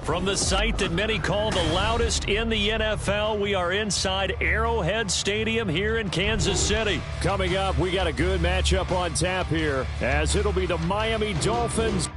From the site that many call the loudest in the NFL, we are inside Arrowhead Stadium here in Kansas City. Coming up, we got a good matchup on tap here, as it'll be the Miami Dolphins.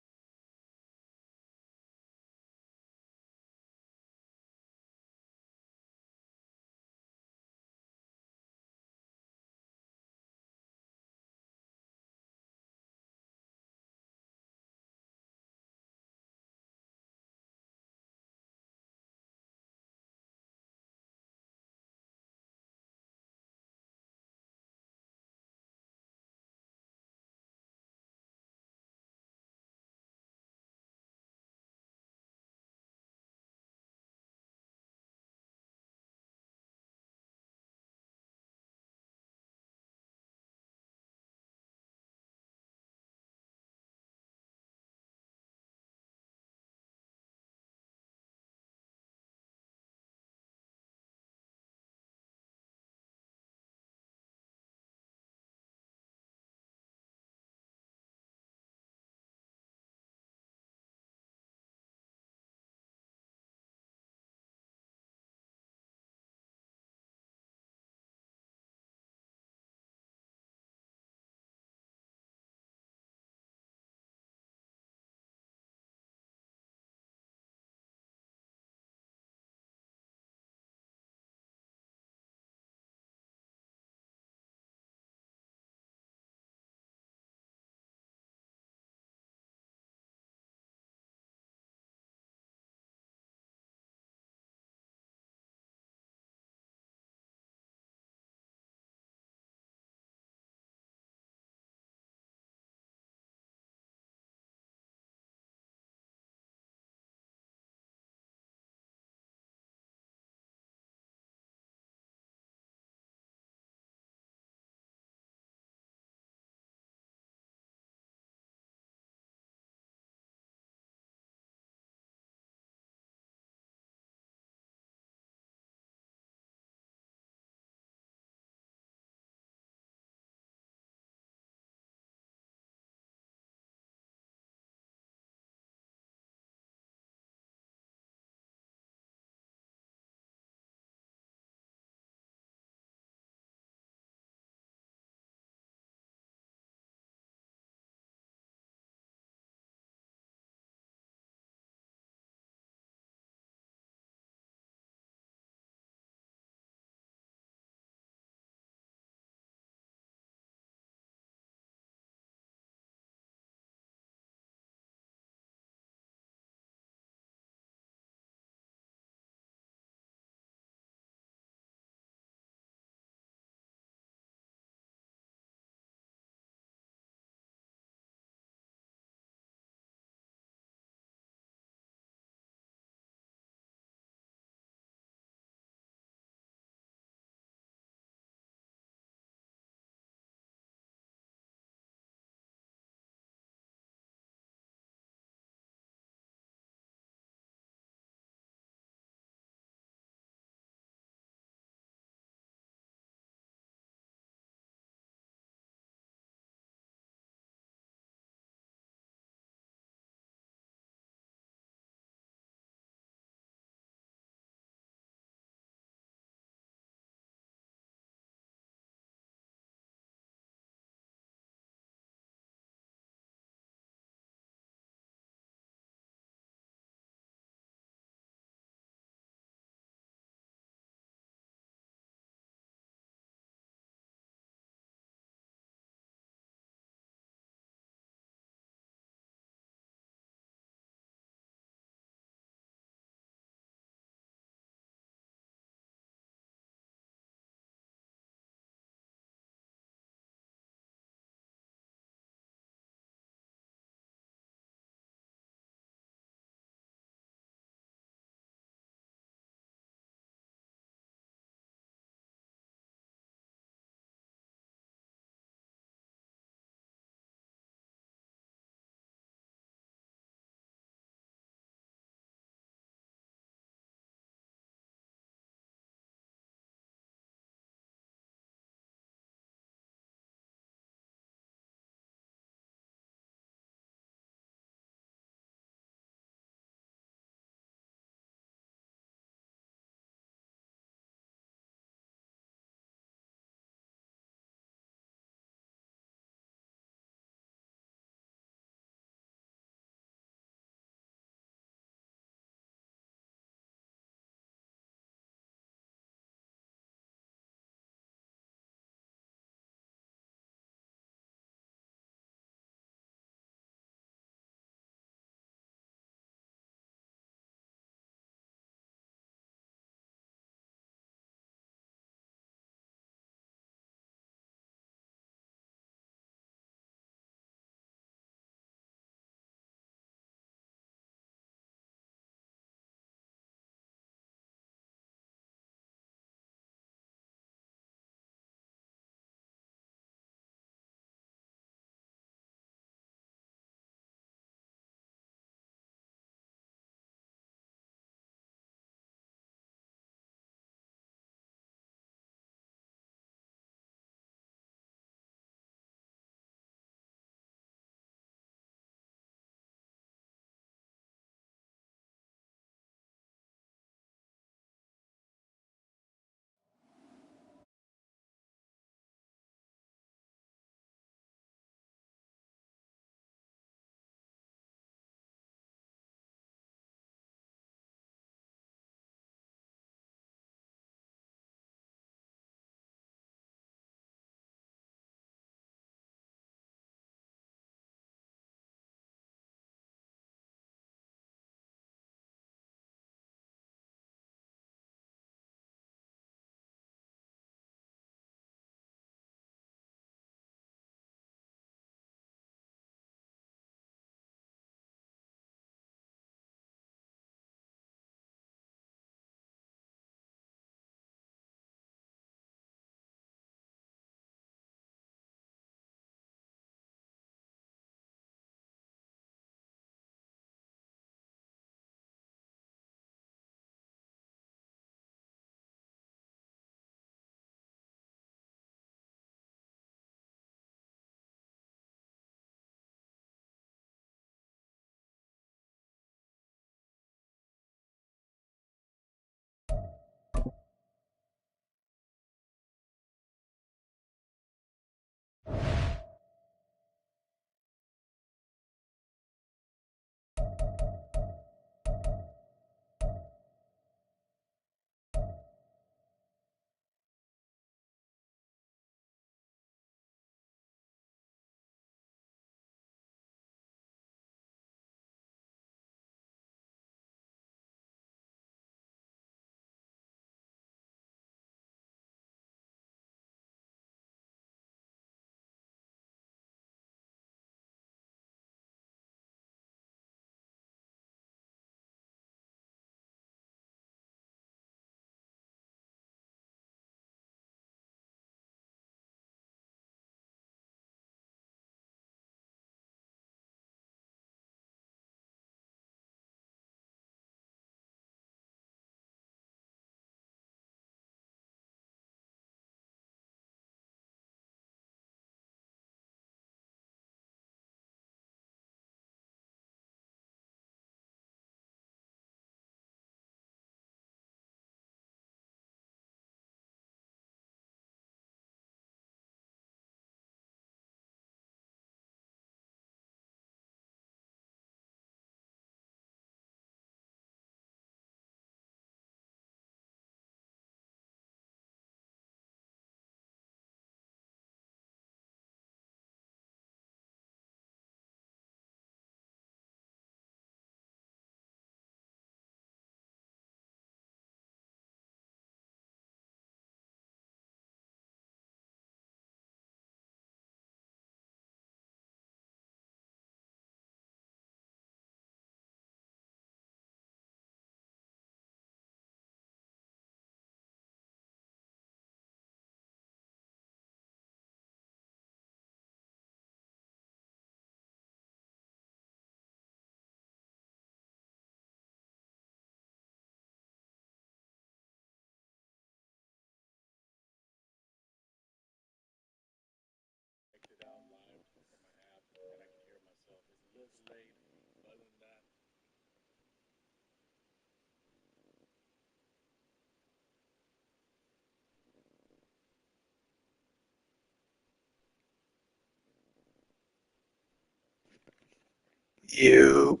You,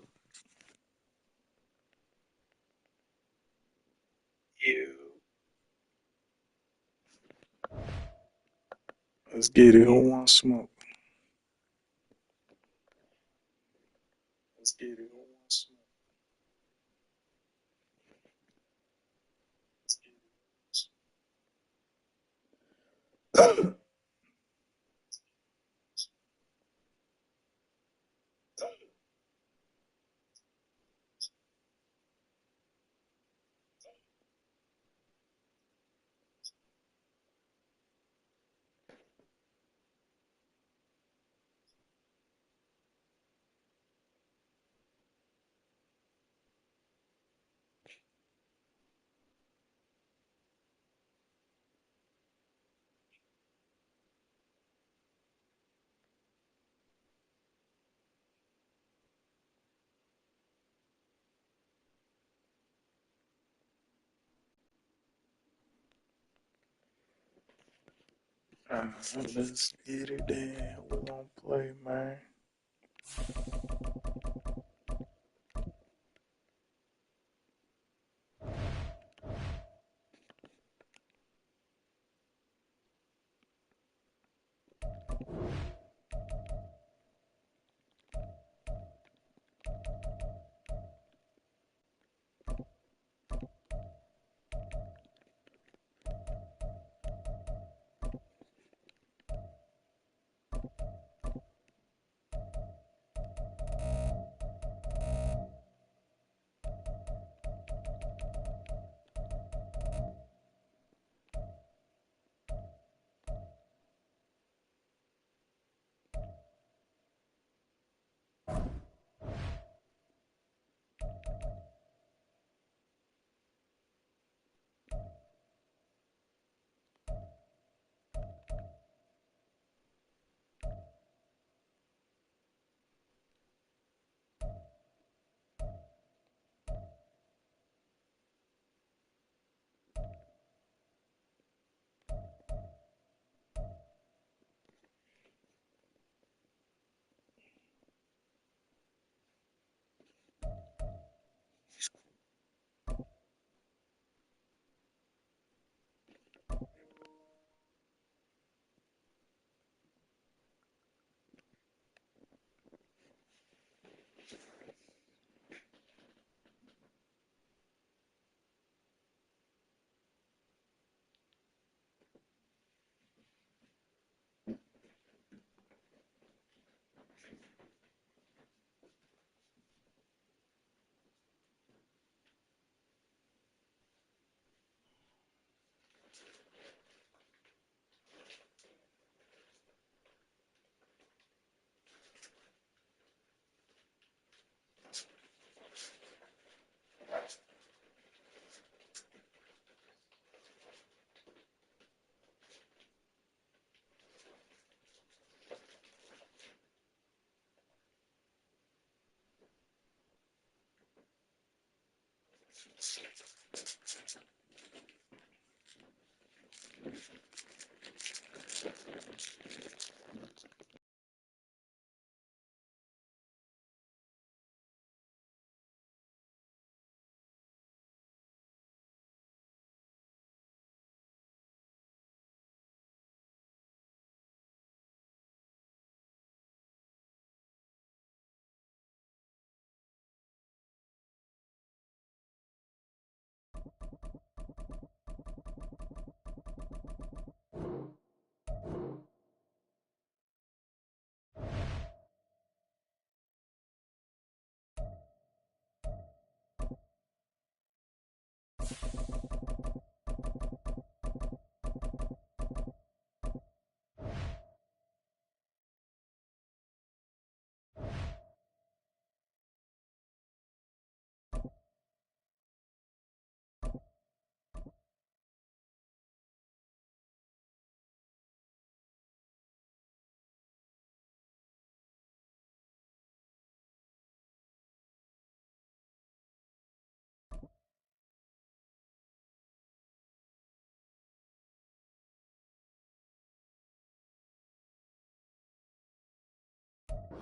you. Let's get it. Who wants smoke? Let's get it. Who wants smoke? Let's get it. Let's get it then. Who won't play, man?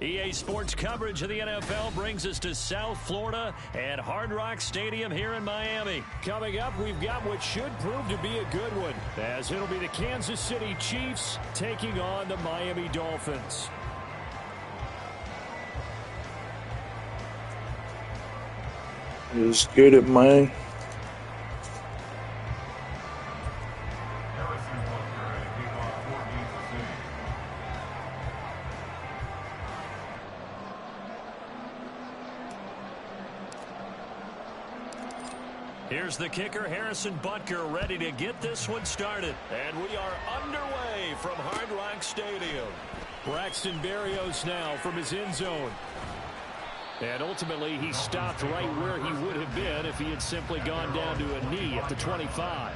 EA Sports coverage of the NFL brings us to South Florida at Hard Rock Stadium here in Miami. Coming up, we've got what should prove to be a good one, as it'll be the Kansas City Chiefs taking on the Miami Dolphins. Let's get it, man. Here's the kicker, Harrison Butker, ready to get this one started. And we are underway from Hard Rock Stadium. Braxton Berrios now from his end zone. And ultimately, he stopped right where he would have been if he had simply gone down to a knee at the 25.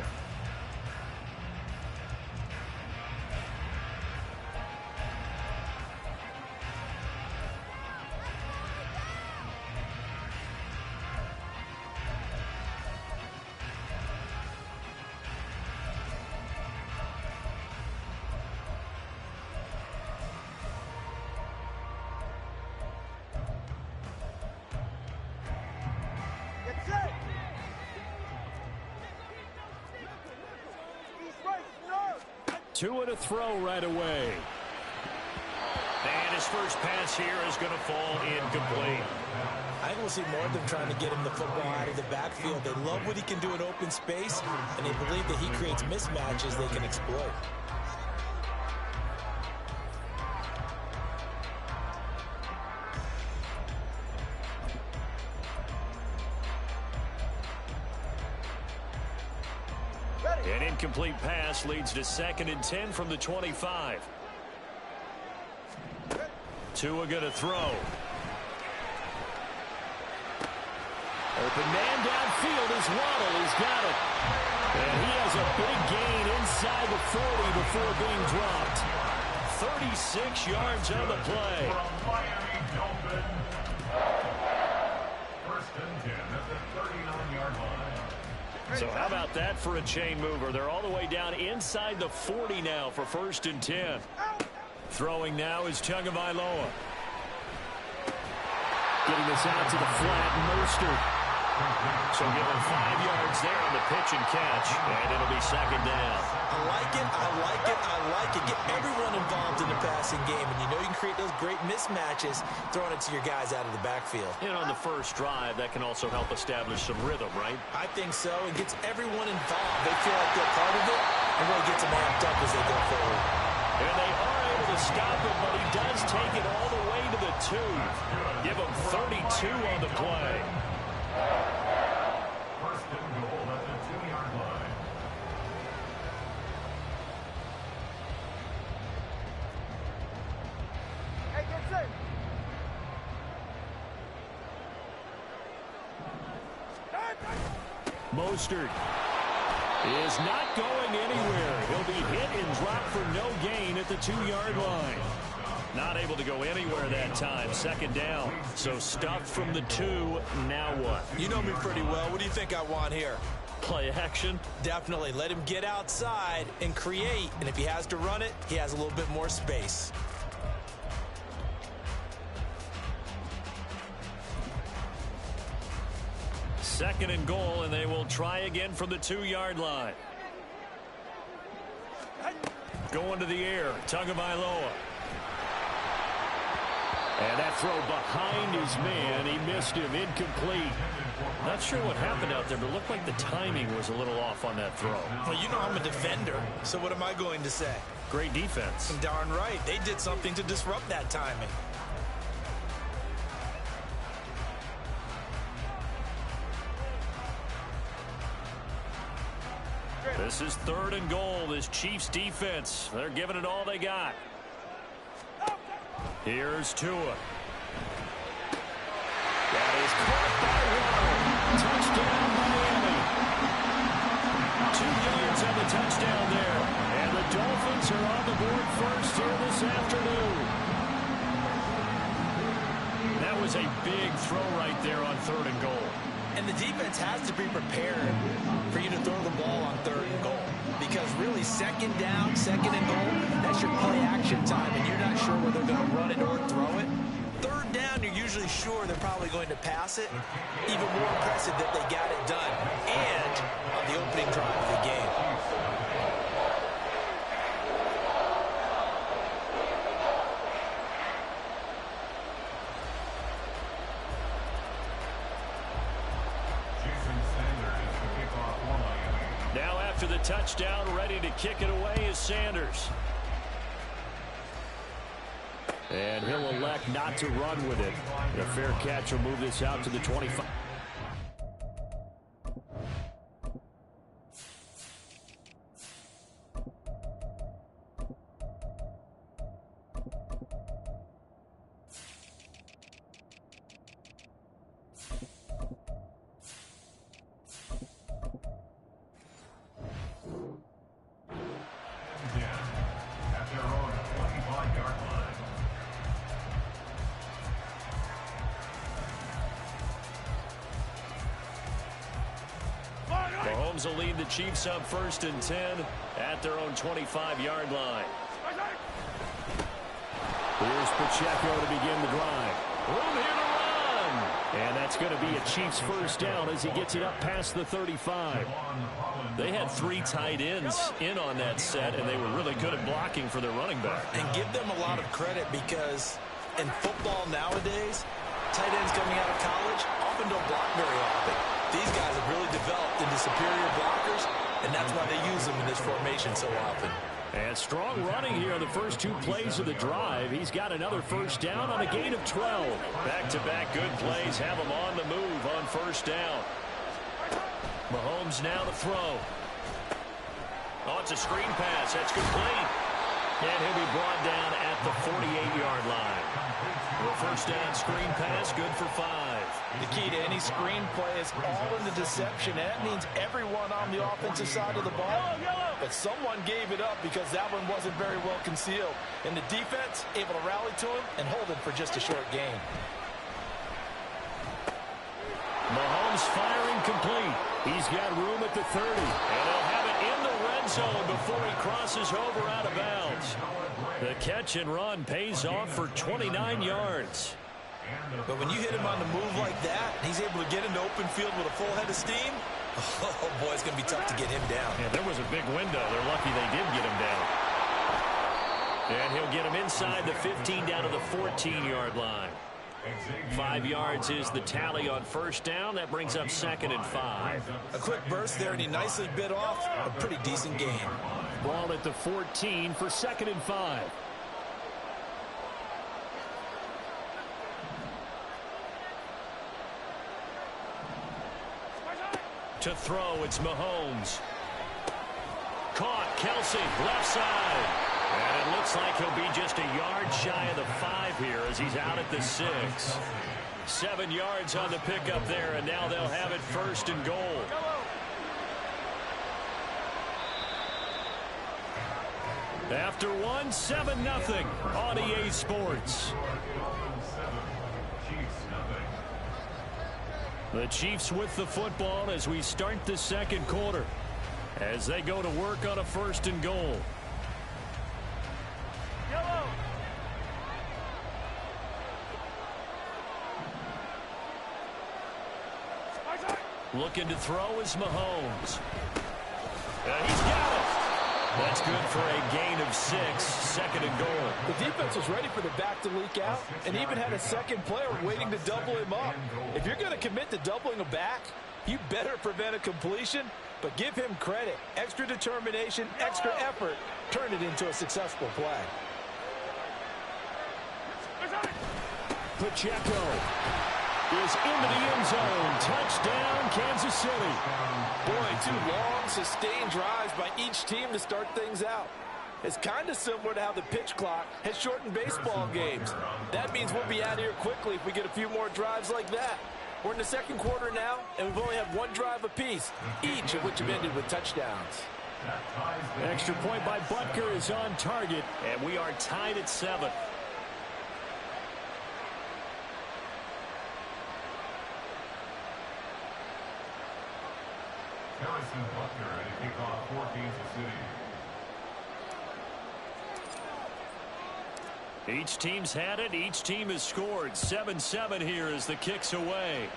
Two and a throw right away. And his first pass here is going to fall incomplete. I think we'll see more of them trying to get him the football out of the backfield. They love what he can do in open space, and they believe that he creates mismatches they can exploit. An incomplete pass leads to 2nd and 10 from the 25. Tua going to throw. Open man downfield is Waddle. He's got it. And he has a big gain inside the 40 before being dropped. 36 yards on the play. First and 10 at the 39-yard line. So how about that for a chain mover? They're all the way down inside the 40 now for 1st and 10. Throwing now is Tagovailoa. Getting this out to the flat, Mostert. So give him 5 yards there on the pitch and catch, and it'll be 2nd down. I like it, I like it, I like it. Get everyone involved in the passing game, and you know you can create those great mismatches throwing it to your guys out of the backfield. And on the first drive, that can also help establish some rhythm, right? I think so. It gets everyone involved. They feel like they're part of it, and really gets them amped up as they go forward. And they are able to stop him, but he does take it all the way to the 2. Give him 32 on the play. First and goal at the 2-yard line. Hey, get set. Mostert is not going anywhere. He'll be hit and dropped for no gain at the 2-yard line. Not able to go anywhere that time. 2nd down. So stuffed from the 2. Now what? You know me pretty well. What do you think I want here? Play action. Definitely. Let him get outside and create. And if he has to run it, he has a little bit more space. Second and goal, and they will try again from the 2-yard line. Going to the air. Tagovailoa. And that throw behind his man. He missed him. Incomplete. Not sure what happened out there, but it looked like the timing was a little off on that throw. Well, you know I'm a defender, so what am I going to say? Great defense. Darn right. They did something to disrupt that timing. This is 3rd and goal. This Chiefs defense, they're giving it all they got. Here's Tua. That is caught by Waddle. Touchdown, Miami. 2 yards on the touchdown there. And the Dolphins are on the board first here this afternoon. That was a big throw right there on 3rd and goal. And the defense has to be prepared for you to throw the ball on 3rd and goal. Because really, 2nd down, 2nd and goal, that's your play action time, and you're not sure whether they're going to run it or throw it. usually sure they're probably going to pass it. Even more impressive that they got it done. And on the opening drive of the game. Now after the touchdown, ready to kick it away is Sanders. And he'll elect not to run with it. A fair catch will move this out to the 25. Mahomes will lead the Chiefs up 1st and 10 at their own 25-yard line. Here's Pacheco to begin the drive. Room here to run. And that's going to be a Chiefs first down as he gets it up past the 35. They had 3 tight ends in on that set, and they were really good at blocking for their running back. And give them a lot of credit because in football nowadays, tight ends coming out of college often don't block very often. These guys have really developed into superior blockers, and that's why they use them in this formation so often. And strong running here on the first 2 plays of the drive. He's got another first down on a gain of 12. Back-to-back good plays have him on the move on first down. Mahomes now to throw. Oh, it's a screen pass. That's complete. And he'll be brought down at the 48-yard line. The first down screen pass, good for 5. The key to any screen play is all in the deception. That means everyone on the offensive side of the ball. But someone gave it up because that one wasn't very well concealed. And the defense able to rally to him and hold him for just a short gain. Mahomes firing complete. He's got room at the 30. And he'll have it in the red zone before he crosses over out of bounds. The catch and run pays off for 29 yards. But when you hit him on the move like that, he's able to get into open field with a full head of steam. Oh, boy, it's going to be tough to get him down. Yeah, there was a big window. They're lucky they did get him down. And he'll get him inside the 15 down to the 14-yard line. 5 yards is the tally on first down. That brings up 2nd and 5. A quick burst there, and he nicely bit off a pretty decent gain. Ball at the 14 for 2nd and 5. To throw, it's Mahomes. Caught, Kelsey, left side. And it looks like he'll be just a yard shy of the 5 here as he's out at the 6. 7 yards on the pickup there, and now they'll have it 1st and goal. After 1, 7-0 on EA Sports. The Chiefs with the football as we start the 2nd quarter. As they go to work on a 1st and goal. Looking to throw is Mahomes. He's got it. That's good for a gain of 6, 2nd and goal. The defense was ready for the back to leak out and even had a second player waiting to double him up. If you're going to commit to doubling a back, you better prevent a completion, but give him credit. Extra determination, extra effort, turn it into a successful play. Pacheco is into the end zone. Touchdown, Kansas City. Boy, 2 long, sustained drives by each team to start things out. It's kind of similar to how the pitch clock has shortened baseball games. That means we'll be out of here quickly if we get a few more drives like that. We're in the 2nd quarter now, and we've only had 1 drive apiece, each of which have ended with touchdowns. Extra point by Butker is on target, and we are tied at 7. Harrison Butker ready to kick off for Kansas City. Each team's had it. Each team has scored. 7-7 here as the kick's away.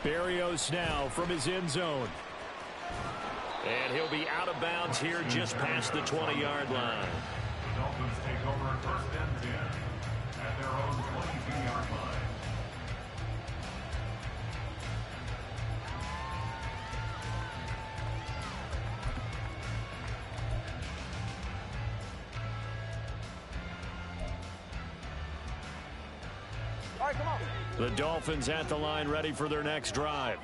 Berrios now from his end zone. And he'll be out of bounds here just past the 20-yard line. The Dolphins take over first and 10 at their own 22-yard line. The Dolphins at the line ready for their next drive.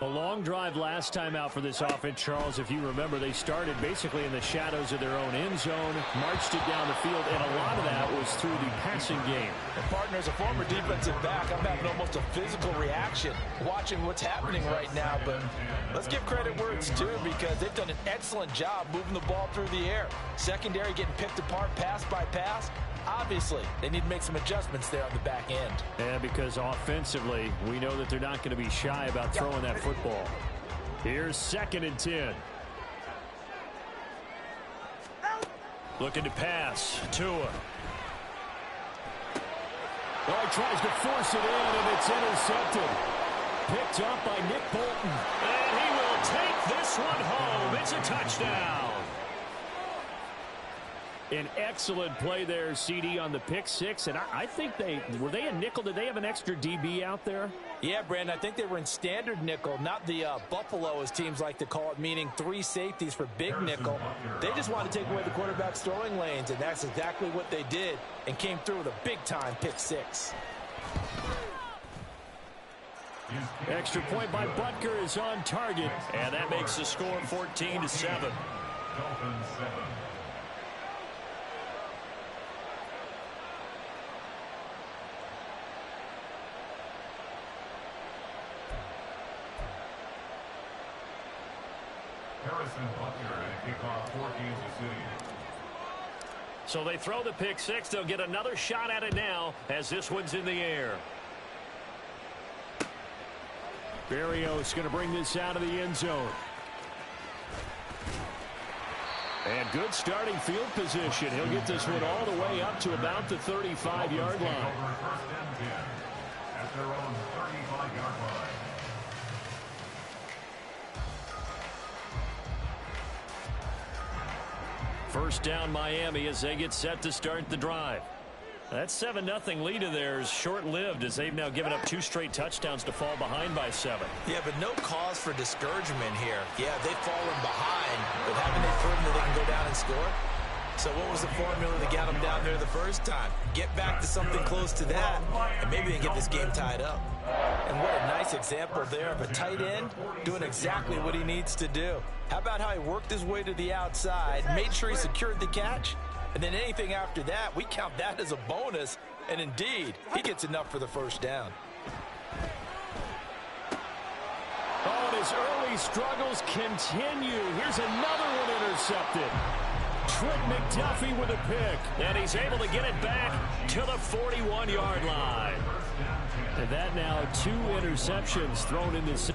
A long drive last time out for this offense, Charles. If you remember, they started basically in the shadows of their own end zone, marched it down the field, and a lot of that was through the passing game. And partner, as a former defensive back, I'm having almost a physical reaction watching what's happening right now. But let's give credit where it's due, because they've done an excellent job moving the ball through the air. Secondary getting picked apart pass by pass. Obviously, they need to make some adjustments there on the back end. And because offensively, we know that they're not going to be shy about throwing that football. Here's 2nd and 10. Looking to pass. Tua. Oh, he tries to force it in, and it's intercepted. Picked up by Nick Bolton. And he will take this one home. It's a touchdown. An excellent play there, CD, on the pick six. And I think were they a nickel? Did they have an extra DB out there? Yeah, Brandon, I think they were in standard nickel, not the Buffalo, as teams like to call it, meaning 3 safeties for big nickel. They just wanted to take away the quarterback's throwing lanes, and that's exactly what they did, and came through with a big-time pick six. Extra point by Butker is on target, and that makes the score 14-7. Dolphins 7. Harrison Butker and kickoff for Kansas City. So they throw the pick six. They'll get another shot at it now as this one's in the air. Berrios going to bring this out of the end zone. And good starting field position. He'll get this one all the way up to about the 35-yard line. First and 10 at their own 35-yard line. First down, Miami, as they get set to start the drive. That 7-0 lead of theirs short-lived, as they've now given up 2 straight touchdowns to fall behind by 7. Yeah, but no cause for discouragement here. Yeah, they've fallen behind, but haven't they proven that they can go down and score? So what was the formula that got them down there the first time? Get back to something close to that, and maybe they can get this game tied up. And what a nice example there of a tight end doing exactly what he needs to do. How about how he worked his way to the outside, made sure he secured the catch, and then anything after that, we count that as a bonus. And indeed, he gets enough for the first down. Oh, and his early struggles continue. Here's another one intercepted. Trent McDuffie with a pick. And he's able to get it back to the 41-yard line. And that now 2 interceptions thrown in this.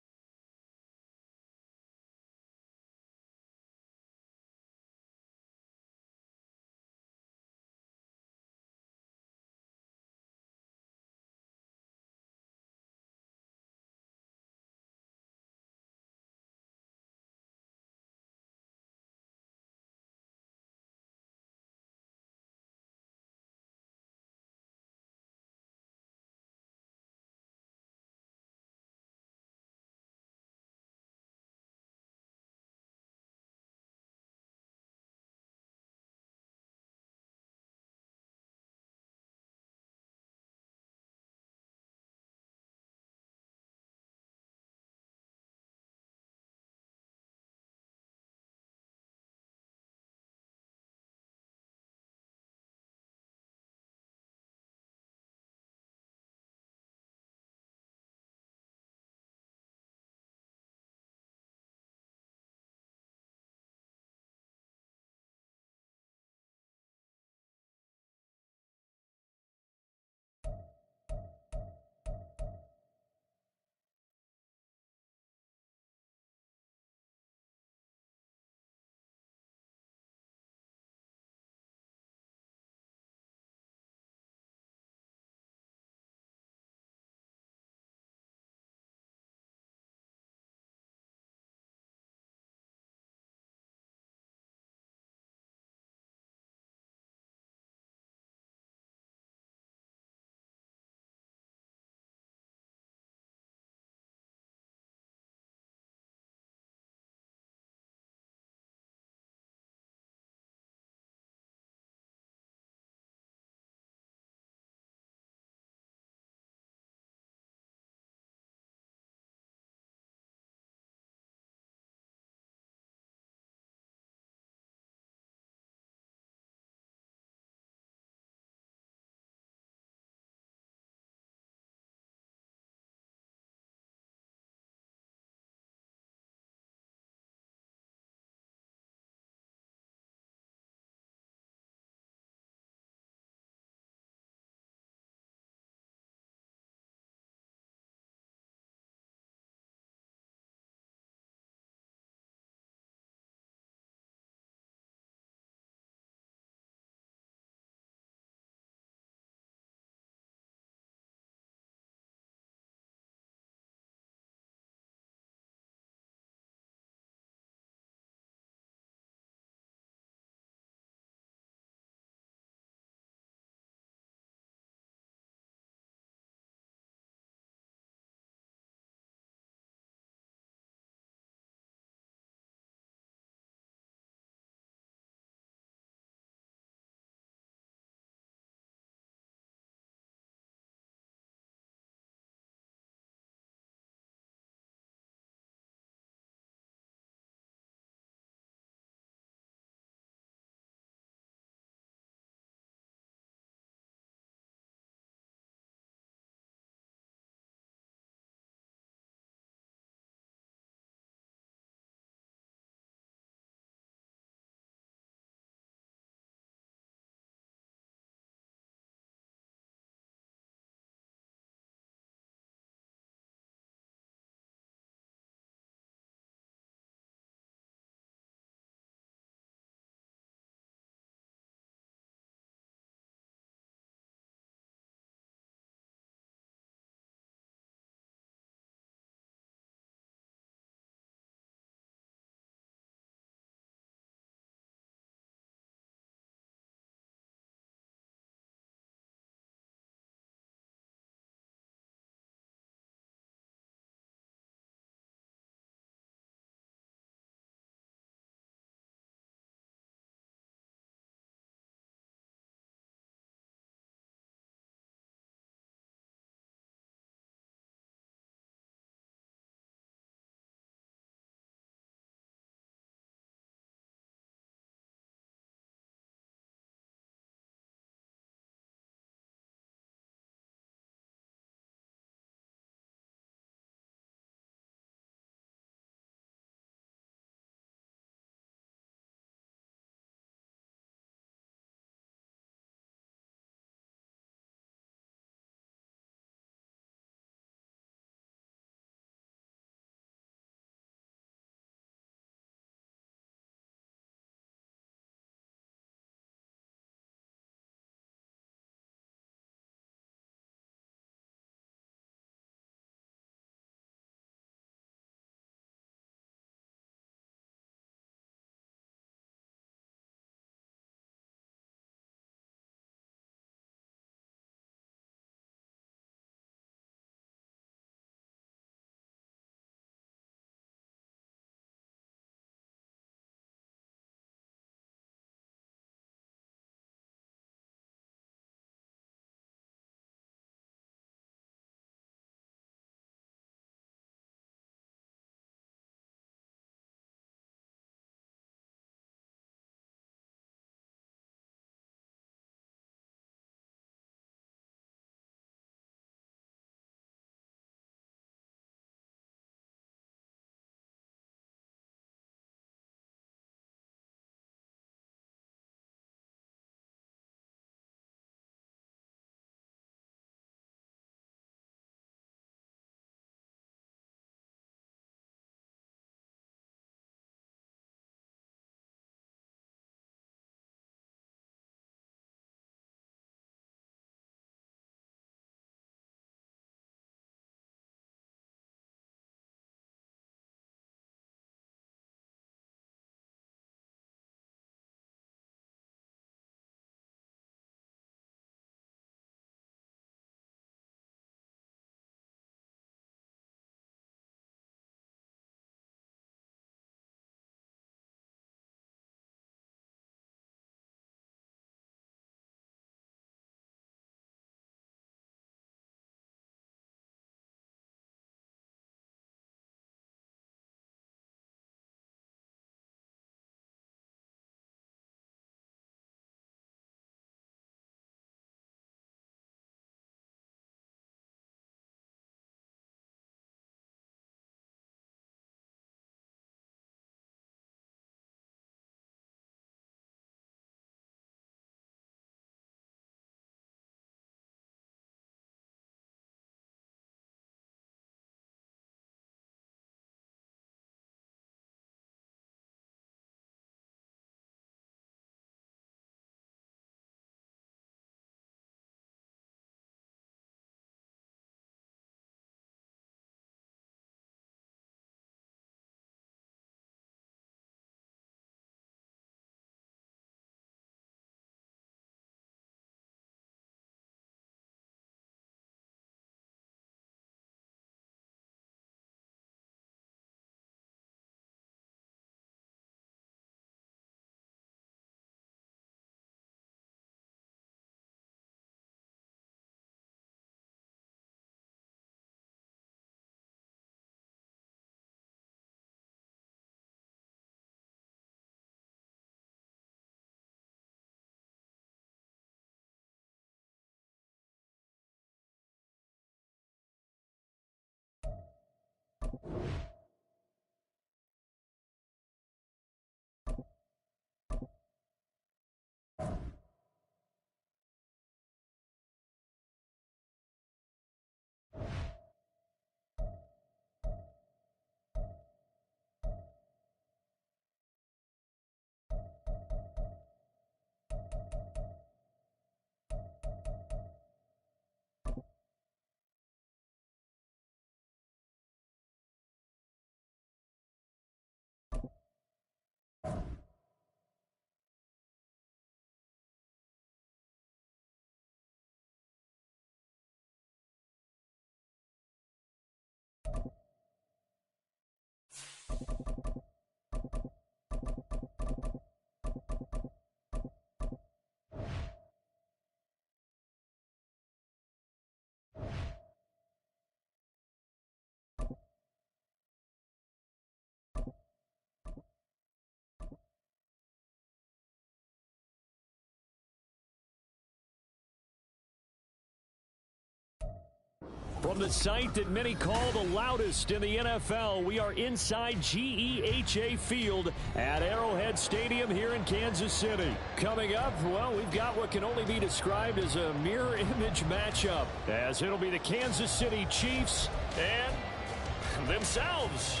From the site that many call the loudest in the NFL, we are inside GEHA Field at Arrowhead Stadium here in Kansas City. Coming up, well, we've got what can only be described as a mirror image matchup, as it'll be the Kansas City Chiefs and themselves.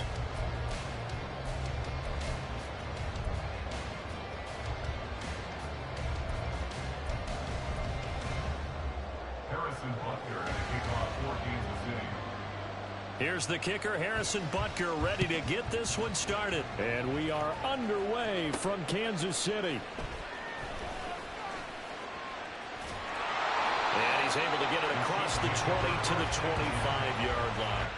Harrison Butker at the kickoff for Kansas City. Here's the kicker, Harrison Butker, ready to get this one started. And we are underway from Kansas City. And he's able to get it across the 20 to the 25-yard line.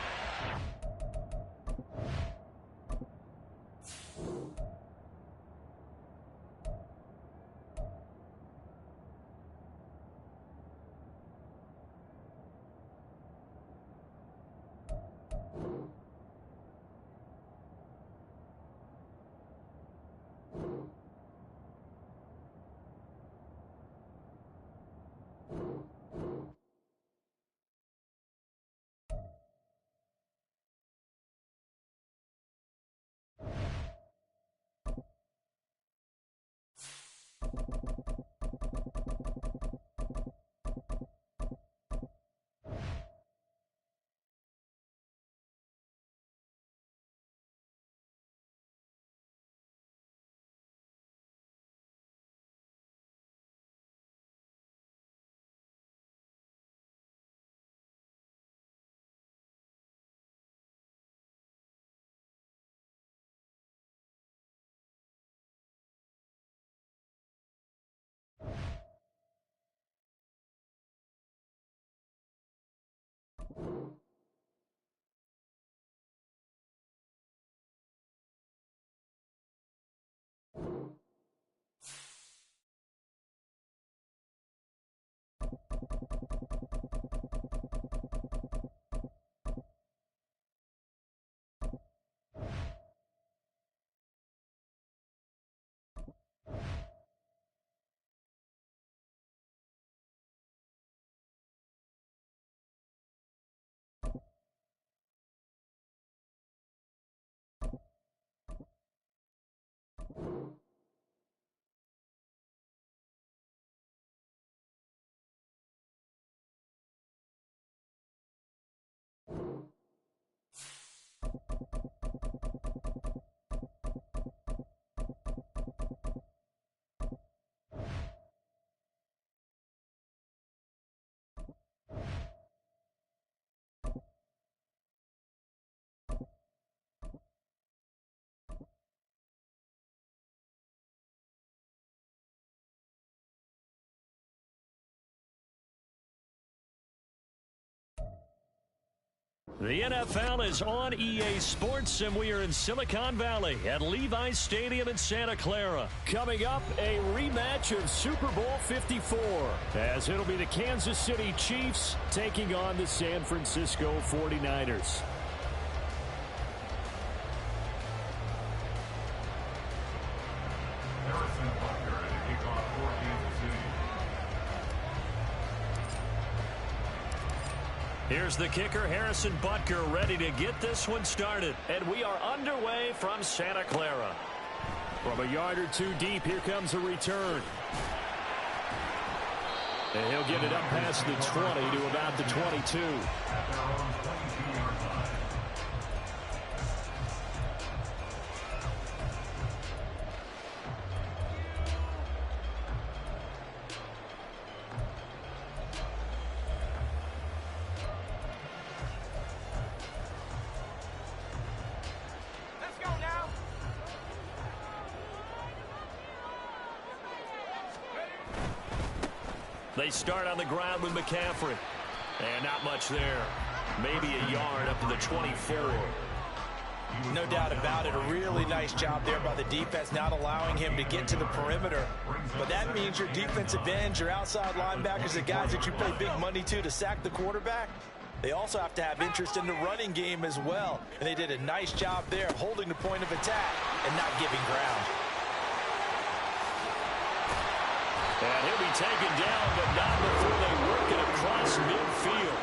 The NFL is on EA Sports, and we are in Silicon Valley at Levi's Stadium in Santa Clara. Coming up, a rematch of Super Bowl 54, as it'll be the Kansas City Chiefs taking on the San Francisco 49ers. Harrison Butker at the kickoff for Kansas City. Here's the kicker, Harrison Butker, ready to get this one started. And we are underway from Santa Clara. From a yard or two deep, here comes a return. And he'll get it up past the 20 to about the 22. They start on the ground with McCaffrey. And not much there. Maybe a yard up to the 24. No doubt about it. A really nice job there by the defense, not allowing him to get to the perimeter. But that means your defensive ends, your outside linebackers, the guys that you pay big money to sack the quarterback, they also have to have interest in the running game as well. And they did a nice job there, holding the point of attack and not giving ground. And he'll be taken down, but not before they work it across midfield.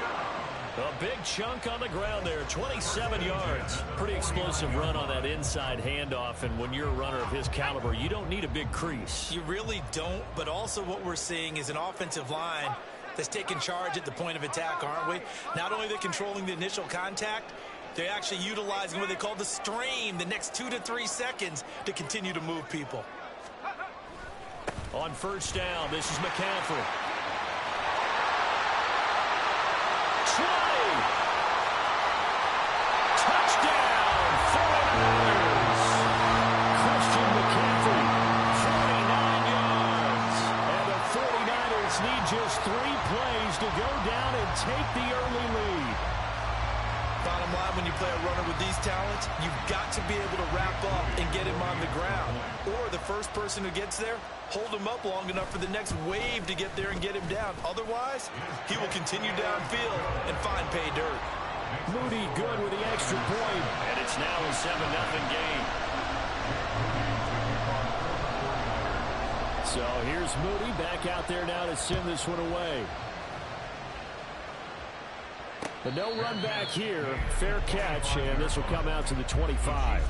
A big chunk on the ground there, 27 yards. Pretty explosive run on that inside handoff, and when you're a runner of his caliber, you don't need a big crease. You really don't, but also what we're seeing is an offensive line that's taking charge at the point of attack, aren't we? Not only are they controlling the initial contact, they're actually utilizing what they call the stream, the next 2 to 3 seconds, to continue to move people. On first down, this is McCaffrey. 20! Touchdown, 49ers! Christian McCaffrey, 49 yards. And the 49ers need just 3 plays to go down and take the early lead. Bottom line, when you play a runner with these talents, you've got to be able to wrap up and get him on the ground. Or the first person who gets there, hold him up long enough for the next wave to get there and get him down. Otherwise, he will continue downfield and find pay dirt. Moody good with the extra point. And it's now a 7-0 game. So here's Moody back out there now to send this one away. But no run back here. Fair catch, and this will come out to the 25.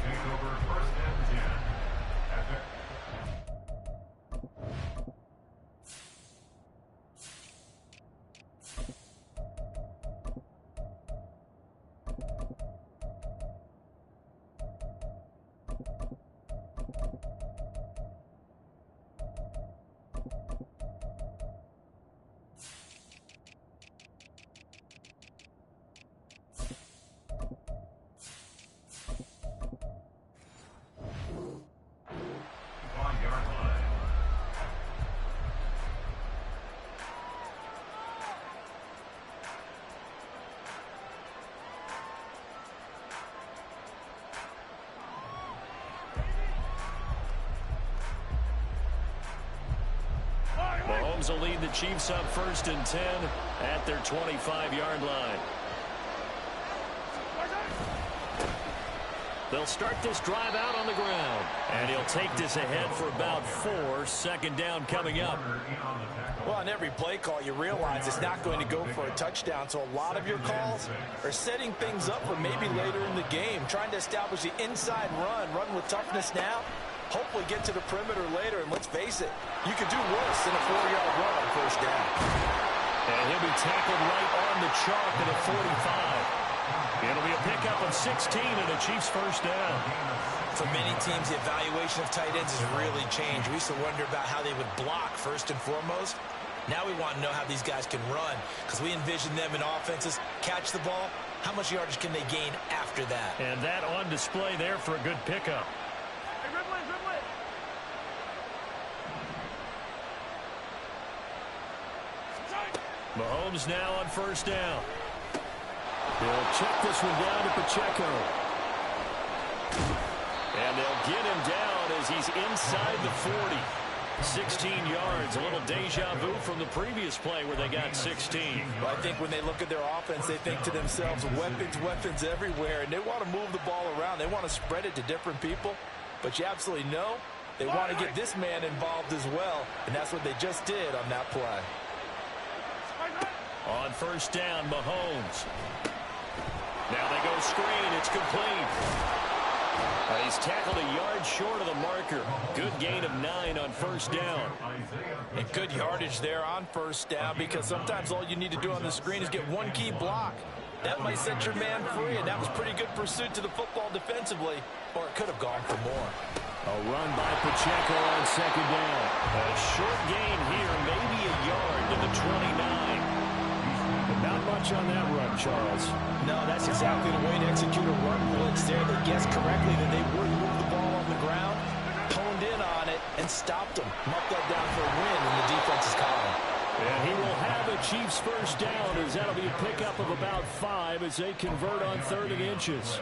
Mahomes will lead the Chiefs up 1st and 10 at their 25-yard line. They'll start this drive out on the ground. And he'll take this ahead for about 4. 2nd down coming up. Well, on every play call, you realize it's not going to go for a touchdown. So a lot of your calls are setting things up for maybe later in the game, trying to establish the inside run with toughness now. Hopefully get to the perimeter later, and let's face it, you could do worse than a 4-yard run on 1st down. And he'll be tackled right on the chalk at a 45. It'll be a pickup of 16 and a Chiefs 1st down. For many teams, the evaluation of tight ends has really changed. We used to wonder about how they would block first and foremost. Now we want to know how these guys can run, because we envision them in offenses catch the ball. How much yardage can they gain after that? And that on display there for a good pickup. Mahomes now on 1st down. They'll check this one down to Pacheco. And they'll get him down as he's inside the 40. 16 yards, a little deja vu from the previous play where they got 16. Well, I think when they look at their offense, they think to themselves, weapons everywhere, and they want to move the ball around. They want to spread it to different people, but you absolutely know they want to get this man involved as well, and that's what they just did on that play. On first down, Mahomes. Now they go screen. It's complete. He's tackled a yard short of the marker. Good gain of 9 on first down. And good yardage there on first down, because sometimes all you need to do on the screen is get one key block. That might set your man free, and that was pretty good pursuit to the football defensively, or it could have gone for more. A run by Pacheco on second down. A short gain here, maybe a yard to the 29. But not much on that run, Charles. No, that's exactly the way to execute a run blitz there. They guessed correctly that they would move the ball on the ground, honed in on it, and stopped them. Mucked that down for a win in the defense's column. And he will have a Chiefs first down, as that'll be a pickup of about 5 as they convert on 3rd and inches.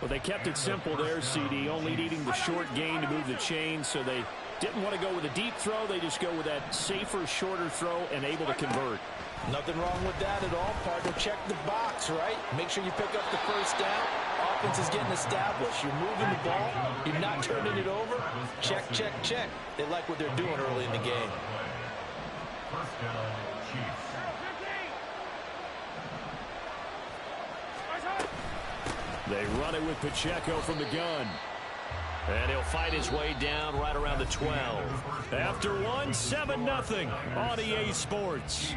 Well, they kept it simple there, CD, only needing the short gain to move the chain, so they didn't want to go with a deep throw. They just go with that safer, shorter throw and able to convert. Nothing wrong with that at all, partner. Check the box, right? Make sure you pick up the first down. Offense is getting established. You're moving the ball. You're not turning it over. Check, check, check. They like what they're doing early in the game. First down, Chiefs. They run it with Pacheco from the gun. And he'll fight his way down right around the 12. After one, 7-0 on EA Sports.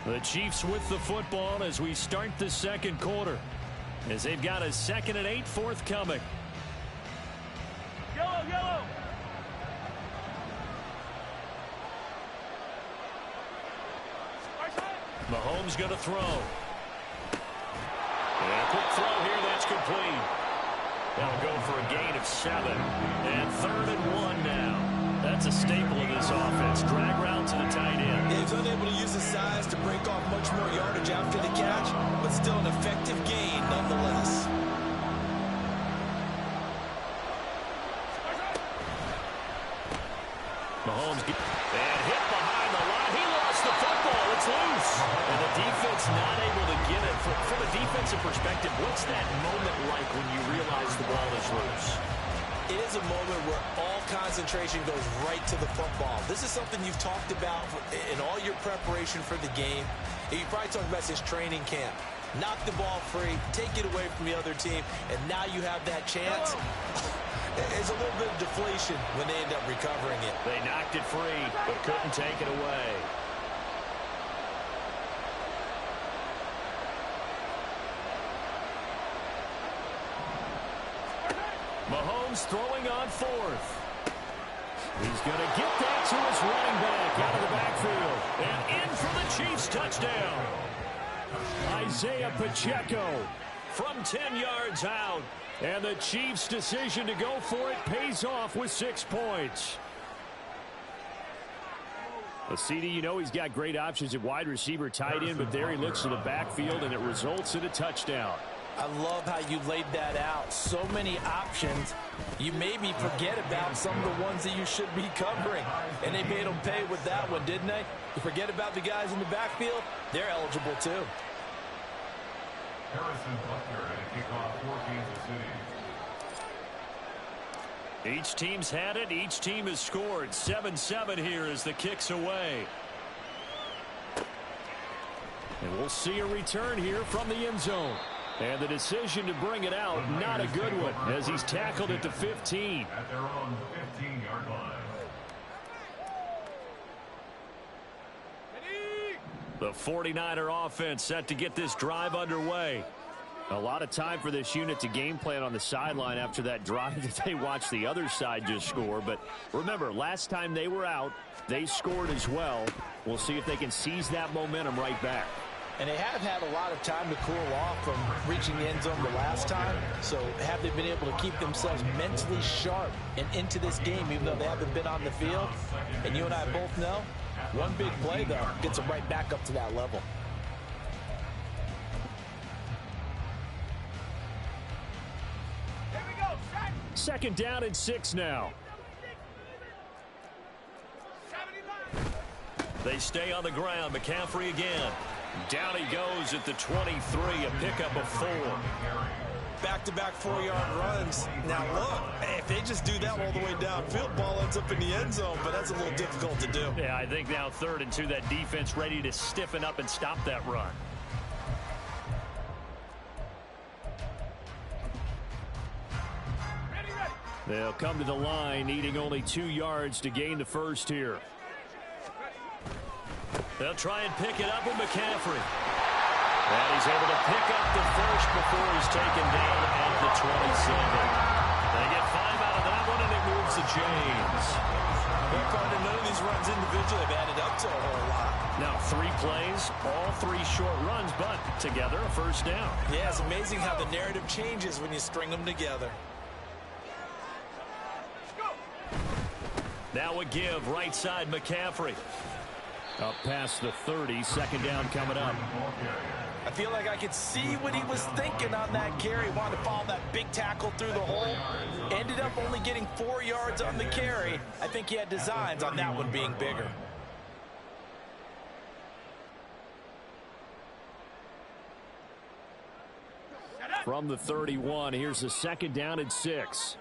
The Chiefs with the football as we start the second quarter, as they've got a 2nd and 8 forthcoming. Yellow, yellow. Mahomes going to throw. And a quick throw here, that's complete. That'll go for a gain of 7. And 3rd and 1 now. That's a staple of this offense. Drag route to the tight end. Yeah, he's unable to use his size to break off much more yardage after the catch, but still an effective gain nonetheless. Mahomes and hit behind the line. He lost the football. It's loose. And the defense not able to get it. From a defensive perspective, what's that moment like when you realize the ball is loose? It is a moment where all concentration goes right to the football. This is something you've talked about in all your preparation for the game. And you probably talked about since training camp. Knock the ball free, take it away from the other team, and now you have that chance. There's a little bit of deflation when they end up recovering it. They knocked it free, but couldn't take it away. Mahomes throwing on 4th. He's going to get that to his running back out of the backfield. And in for the Chiefs touchdown. Isaiah Pacheco from 10 yards out. And the Chiefs' decision to go for it pays off with 6 points. Well, CD, you know he's got great options at wide receiver, tight end, but there he looks to the backfield, and it results in a touchdown. I love how you laid that out. So many options. You made me forget about some of the ones that you should be covering. And they made them pay with that one, didn't they? You forget about the guys in the backfield, they're eligible too. Harrison Butker to kick off for Kansas City. Each team's had it. Each team has scored. 7-7 here as the kick's away. And we'll see a return here from the end zone. And the decision to bring it out, not a good one, as he's tackled at the 15. At their own 15-yard line. The 49er offense set to get this drive underway. A lot of time for this unit to game plan on the sideline after that drive that they watched the other side just score. But remember, last time they were out, they scored as well. We'll see if they can seize that momentum right back. And they have had a lot of time to cool off from reaching the end zone the last time. So have they been able to keep themselves mentally sharp and into this game, even though they haven't been on the field? And you and I both know, one big play, though, gets them right back up to that level. Here we go, set. 2nd down and 6 now. 75. They stay on the ground. McCaffrey again. Down he goes at the 23, a pickup of 4. Back-to-back 4-yard runs. Now, look, if they just do that all the way downfield, ball ends up in the end zone, but that's a little difficult to do. Yeah, I think now 3rd and 2, that defense ready to stiffen up and stop that run. They'll come to the line, needing only 2 yards to gain the first here. They'll try and pick it up with McCaffrey. And he's able to pick up the first before he's taken down at the 27. They get 5 out of that one, and it moves to James. Well, Carter, none of these runs individually have added up to a whole lot. Now 3 plays, all 3 short runs, but together a first down. Yeah, it's amazing how the narrative changes when you string them together. Now a give, right side McCaffrey. Up past the 30, second down coming up. I feel like I could see what he was thinking on that carry. Wanted to follow that big tackle through the hole. Ended up only getting 4 yards on the carry. I think he had designs on that one being bigger. From the 31, here's a second down and 6.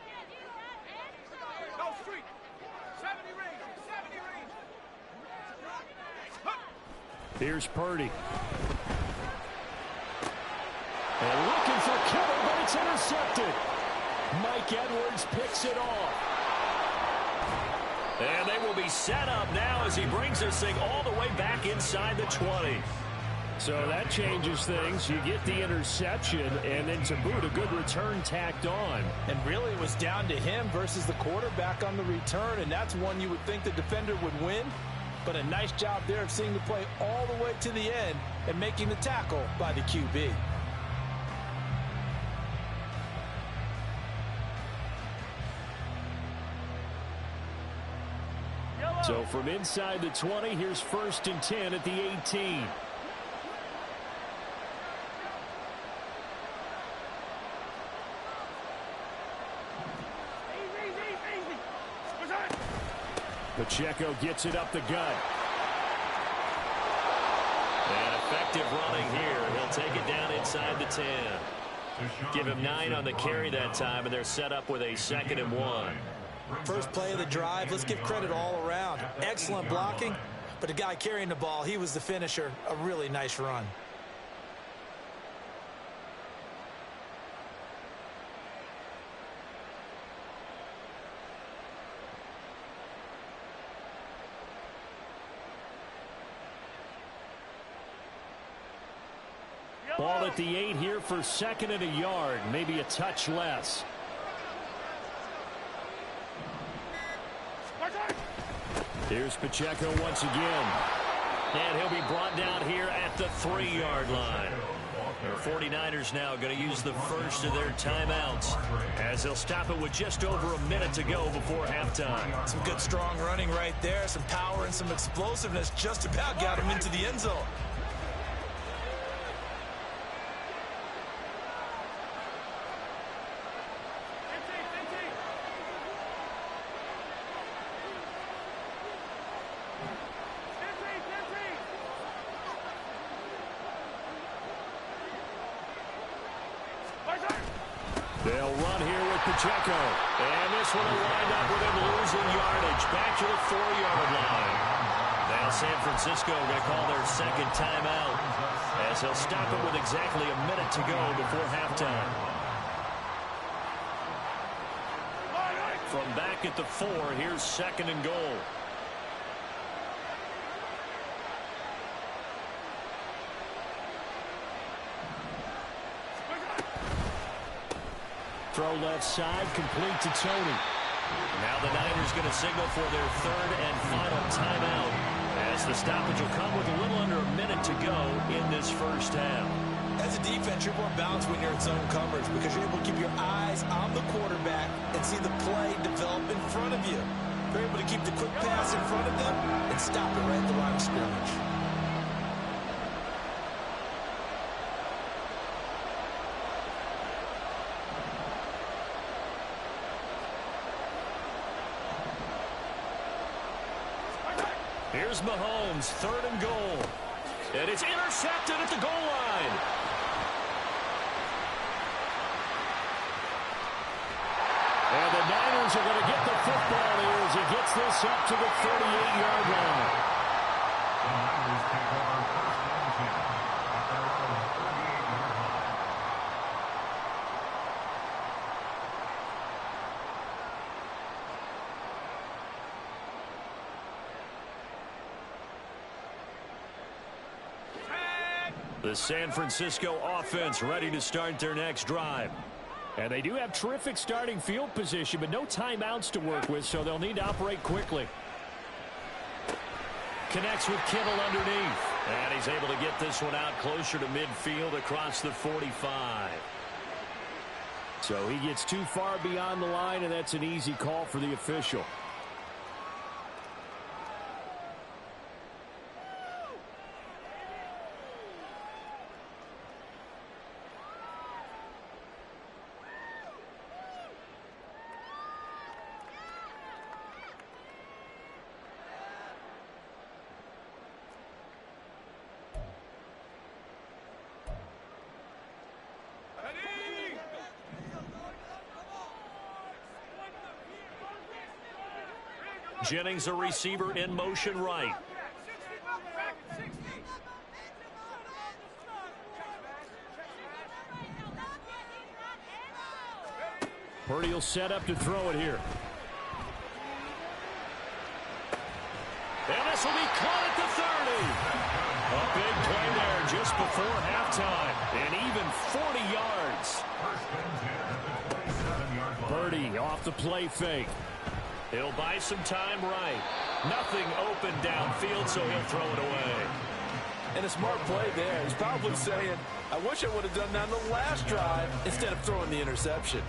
Here's Purdy. And looking for cover, but it's intercepted. Mike Edwards picks it off. And they will be set up now as he brings this thing all the way back inside the 20. So that changes things. You get the interception, and then to boot, a good return tacked on. And really, it was down to him versus the quarterback on the return, and that's one you would think the defender would win. But a nice job there of seeing the play all the way to the end and making the tackle by the QB. So from inside the 20, here's 1st and 10 at the 18. Pacheco gets it up the gut. And effective running here. He'll take it down inside the 10. Give him 9 on the carry that time, and they're set up with a 2nd and 1. First play of the drive, let's give credit all around. Excellent blocking, but the guy carrying the ball, he was the finisher. A really nice run. Ball at the 8 here for 2nd and a yard, maybe a touch less. Here's Pacheco once again. And he'll be brought down here at the 3-yard line. The 49ers now going to use the first of their timeouts as they'll stop it with just over a minute to go before halftime. Some good strong running right there. Some power and some explosiveness just about got him into the end zone. They'll run here with Pacheco. And this one will wind up with him losing yardage back to the 4-yard line. Now San Francisco going to call their 2nd timeout as they'll stop it with exactly a minute to go before halftime. From back at the 4, here's 2nd and goal. Throw left side, complete to Tony. Now the Niners going to signal for their 3rd and final timeout as the stoppage will come with a little under a minute to go in this first half. As a defense, you're more balanced when you're in zone coverage because you're able to keep your eyes on the quarterback and see the play develop in front of you. You're able to keep the quick pass in front of them and stop it right at the line of scrimmage. Here's Mahomes, 3rd and goal. And it's intercepted at the goal line. And the Niners are going to get the football here as he gets this up to the 38-yard line. The Niners take over first and 10 at their own 38-yard line. The San Francisco offense ready to start their next drive. And they do have terrific starting field position, but no timeouts to work with, so they'll need to operate quickly. Connects with Kittle underneath. And he's able to get this one out closer to midfield across the 45. So he gets too far beyond the line, and that's an easy call for the official. Jennings, a receiver in motion right. Purdy will set up to throw it here. And this will be caught at the 30. A big play there just before halftime. And even 40 yards. Purdy off the play fake. He'll buy some time right. Nothing open downfield, so he'll throw it away. And a smart play there. He's probably saying, I wish I would have done that on the last drive instead of throwing the interception.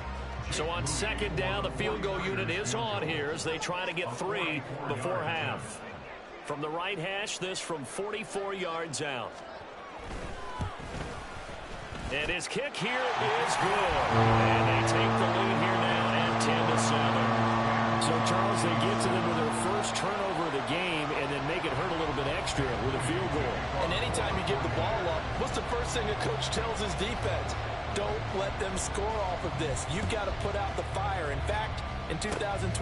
So on second down, the field goal unit is on here as they try to get 3 before half. From the right hash, this from 44 yards out. And his kick here is good. And they take the lead here now at 10-7. So, Charles, they get to them with their first turnover of the game and then make it hurt a little bit extra with a field goal. And anytime you give the ball up, what's the first thing a coach tells his defense? Don't let them score off of this. You've got to put out the fire. In fact, in 2021,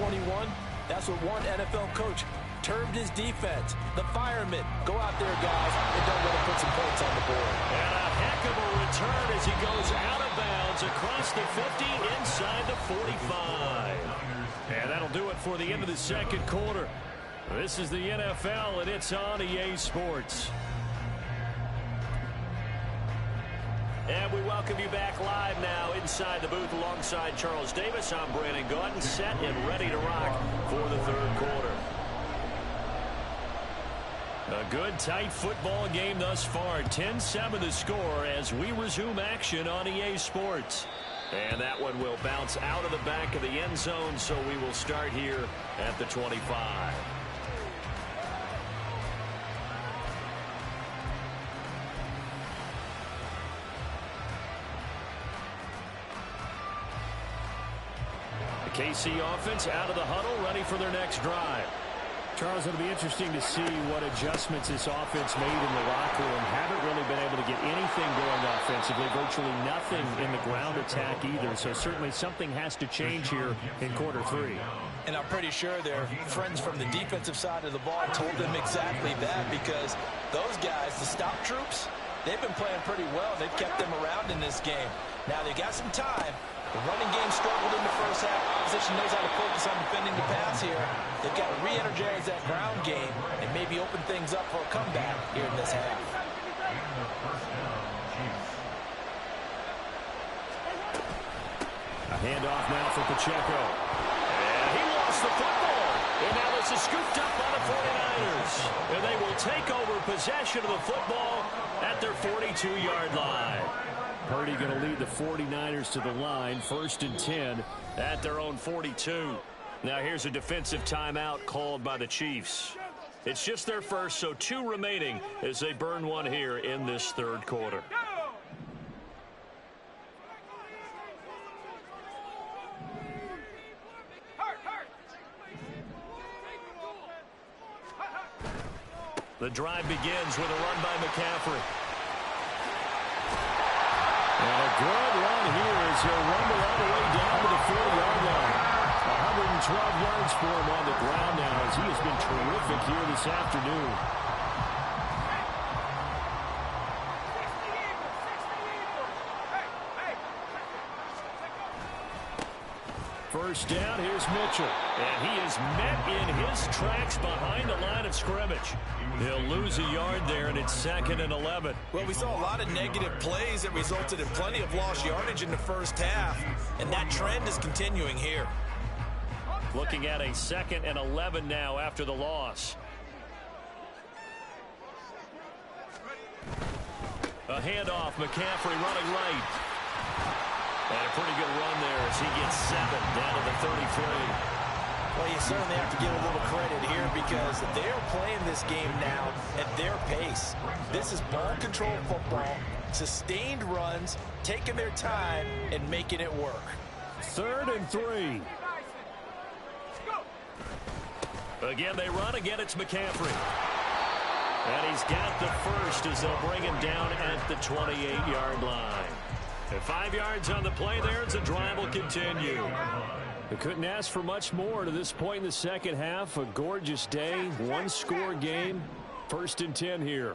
that's what one NFL coach termed his defense. The firemen. Go out there, guys, and don't let them put some points on the board. And a heck of a return as he goes out of bounds across the 50 inside the 45. And that'll do it for the end of the second quarter. This is the NFL, and it's on EA Sports. And we welcome you back live now inside the booth alongside Charles Davis. I'm Brandon Gaudin, set and ready to rock for the third quarter. A good, tight football game thus far. 10-7 the score as we resume action on EA Sports. And that one will bounce out of the back of the end zone, so we will start here at the 25. The KC offense out of the huddle, ready for their next drive. Charles, it'll be interesting to see what adjustments this offense made in the locker room. Haven't really been able to get anything going offensively, virtually nothing in the ground attack either. So certainly something has to change here in quarter 3. And I'm pretty sure their friends from the defensive side of the ball told them exactly that, because those guys, the stop troops, they've been playing pretty well. They've kept them around in this game. Now they got some time. The running game struggled in the first half. Opposition knows how to focus on defending the pass here. They've got to re-energize that ground game and maybe open things up for a comeback here in this half. A handoff now for Pacheco. And he lost the football. And now this is scooped up by the 49ers. And they will take over possession of the football at their 42-yard line. Purdy going to lead the 49ers to the line, 1st and 10 at their own 42. Now here's a defensive timeout called by the Chiefs. It's just their first, so 2 remaining as they burn one here in this third quarter. The drive begins with a run by McCaffrey. And a good run here as he'll rumble all the way down to the 40-yard line. 12 yards for him on the ground now as he has been terrific here this afternoon. First down, here's Mitchell. And he is met in his tracks behind the line of scrimmage. He'll lose a yard there, and it's 2nd and 11. Well, we saw a lot of negative plays that resulted in plenty of lost yardage in the first half, and that trend is continuing here. Looking at a 2nd and 11 now after the loss. A handoff, McCaffrey running right. And a pretty good run there as he gets 7 down to the 33. Well, you certainly have to give a little credit here because they're playing this game now at their pace. This is ball control football, sustained runs, taking their time and making it work. 3rd and 3. Again, they run. Again, it's McCaffrey. And he's got the first as they'll bring him down at the 28-yard line. And 5 yards on the play there as the drive will continue. They couldn't ask for much more to this point in the second half. A gorgeous day, one-score game. 1st and 10 here.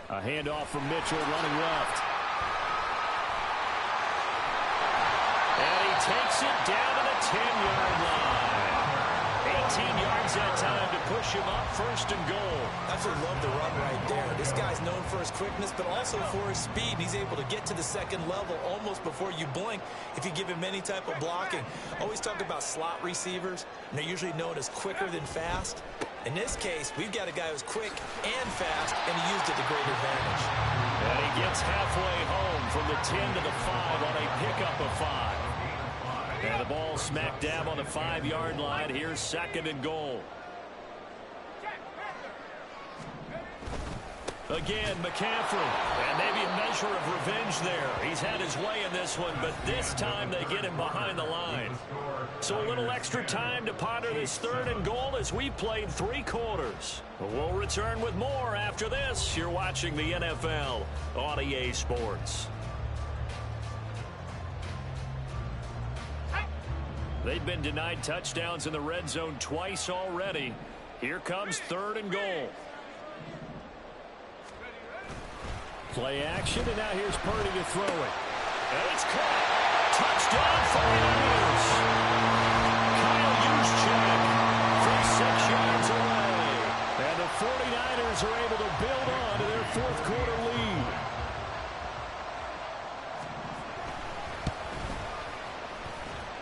A handoff from Mitchell running left. And he takes it down to the 10-yard line. 18 yards that time to push him up, 1st and goal. Absolutely love the run right there. This guy's known for his quickness, but also for his speed. He's able to get to the 2nd level almost before you blink if you give him any type of blocking. Always talk about slot receivers, and they're usually known as quicker than fast. In this case, we've got a guy who's quick and fast, and he used it to great advantage. And he gets halfway home from the 10 to the 5 on a pickup of 5. And the ball smack dab on the 5-yard line. Here's 2nd and goal. Again, McCaffrey. And maybe a measure of revenge there. He's had his way in this one, but this time they get him behind the line. So a little extra time to ponder this 3rd and goal as we played 3 quarters. We'll return with more after this. You're watching the NFL on EA Sports. They've been denied touchdowns in the red zone twice already. Here comes 3rd and goal. Play action, and now here's Purdy to throw it. And it's caught. Touchdown, 49ers. Kyle Juszczyk from 6 yards away. And the 49ers are able to build on to their 4th quarter lead.